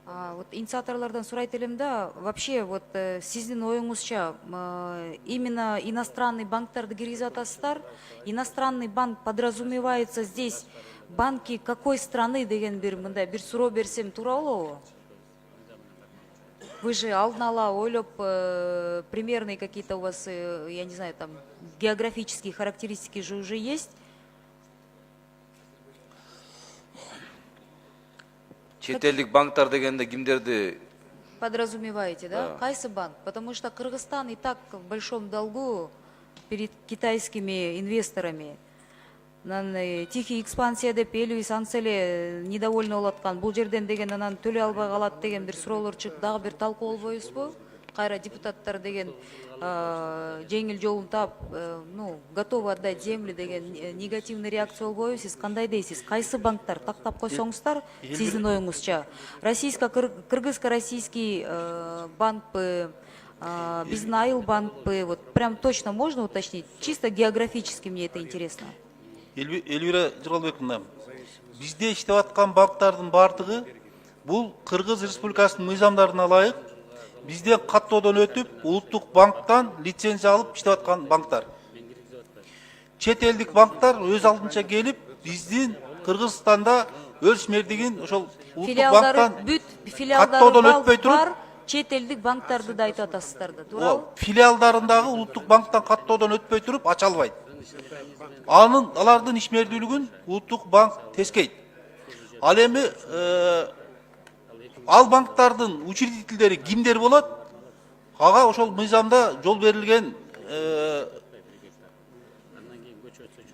Вот инициаторлардан сурайт элем да, вообще вот сиздин оюңузча именно иностранный банктарды киргизип атасыздар. Иностранный банк подразумевается здесь банки какой страны деген мындай бир суроо берсем туура болобу? Вы же алдын ала ойлоп примерные какие-то у вас, я не знаю, там географические характеристики же уже есть. Чет элдик банктар дегенде кимдерди Подразумеваете, да? Кайсы банк? Потому что Кыргызстан и так в большом долгу перед китайскими инвесторами. Тихий экспансия деп элүү санселе недовольны болуп аткан. Бул жерден деген анан төлөй албай калат деген бир суроолор чыгып, дагы бир талкуу болбойбузбу? Кайра депутаттар деген жеңил жолун таап, готовы отдать земли деген негативный реакция болбойбу? Сиз кандай дейсиз? Кайсы банктар тактап койсоңуздар, сиздин оюңузча? Кыргызско-российский банкпы, биздин Айыл банкпы, вот прям точно можно уточнить? Чисто географически мне это интересно. Элвира Жыргалбековна, бизде иштеп аткан банктардын бардыгы бул Кыргыз Республикасынын мыйзамдарына ылайык бизден каттоодон өтүп, улуттук банктан лицензия алып иштеп аткан банктар. Чет элдик банктар өз алдынча келип, биздин Кыргызстанда өз мердигин ошол улуттук банктан каттоодон өтпөй туруп, чет элдик банктарды да айтып атасыздар да, туурабы? Филиалдарындагы улуттук банктан каттоодон өтпөй туруп ача албайт. Алардын ишмердүүлүгүн улуттук банк тескейт. Ал эми ал банктардын учредителдери кимдер болот? Ага ошол мыйзамда жол берилген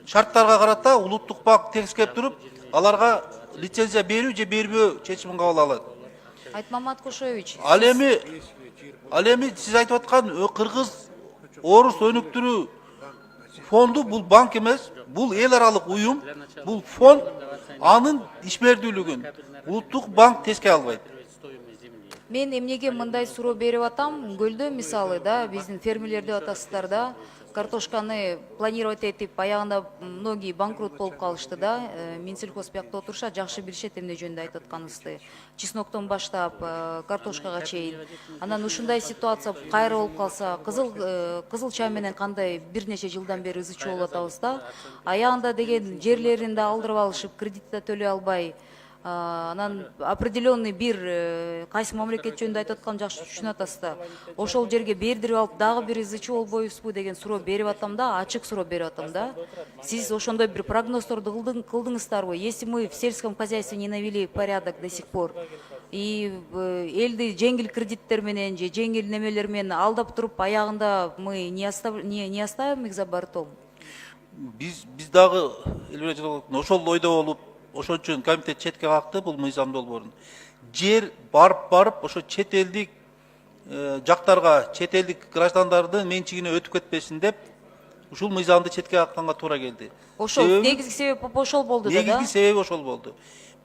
шарттарга карата улуттук банк тескеп туруп, аларга лицензия берүү же бербөө чечимин кабыл алат. Айтмамат Кошевич. Ал эми сиз айтып аткан Кыргыз Орус өнүктүрүү фонду бул банк эмес, бул эл аралык уюм, бул фонд, анын ишмердүүлүгүн улуттук банк теске албайт. Мен эмнеге мындай суроо берип атам? Көлдө мисалы да, биздин фермерлер деп атасыздар да, картошканы планировать этип, аягында многие банкрот болуп калышты да. Минсельхоз биякта отурушат, жакшы билишет эмне жөнүндө айтып атканыңызды. Чесноктон баштап картошкага чейин. Анан ушундай ситуация кайра болуп калса, кызыл чай менен кандай бир нече жылдан бери ызы чуу болуп атабыз да. Аягында деген жерлерин да алдырып алышып, кредит да төлөй албай, анан определенный бир кайсы мамлекет жөнүндө айтып атканын жакшы түшүнүп атасыз да. Ошол жерге бердирип алып, дагы бир ызы чуу болбойбузбу деген суроо берип атам да, ачык суроо берип атам да. Сиз ошондой бир прогноздорду кылдыңыздарбы? Если мы в сельском хозяйстве не навели порядок до сих пор, и элди жеңил кредиттер менен же жеңил немелер менен алдап туруп, аягында мы не оставим их за бортом? Биз дагы ошол ойдо болуп, ошон үчүн комитет четке какты бул мыйзам долбоорун. Жер барып ошо чет элдик жактарга, чет элдик граждандардын менчигине өтүп кетпесин деп, ушул мыйзамды четке какканга туура келди. Ошол негизги себеп ошол болду да. Негизги себеби ошол болду.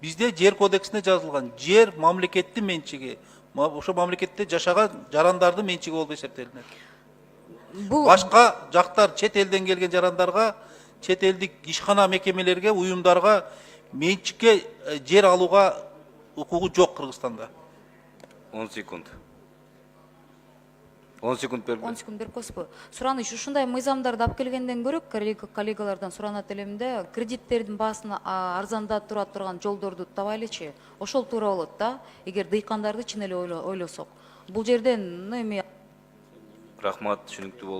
Бизде жер кодексине жазылган, жер мамлекеттин менчиги, ошо мамлекетте жашаган жарандардын менчиги болуп эсептелинет. Башка жактар, чет элден келген жарандарга, чет элдик ишкана мекемелерге, уюмдарга менчикке жер алууга укугу жок Кыргызстанда. 10 секунд. 10 секунд берди. 10 секунд берип койсузбу? Сураныч, ушундай мыйзамдарды алып келгенден көрөк, коллегалардан суранат элем да, кредиттердин баасын арзандатып тура турган жолдорду табайлычы. Ошол туура болот да, эгер дыйкандарды чын эле ойлосок. Бул жерден эми Рахмат, түшүнүктүү болду.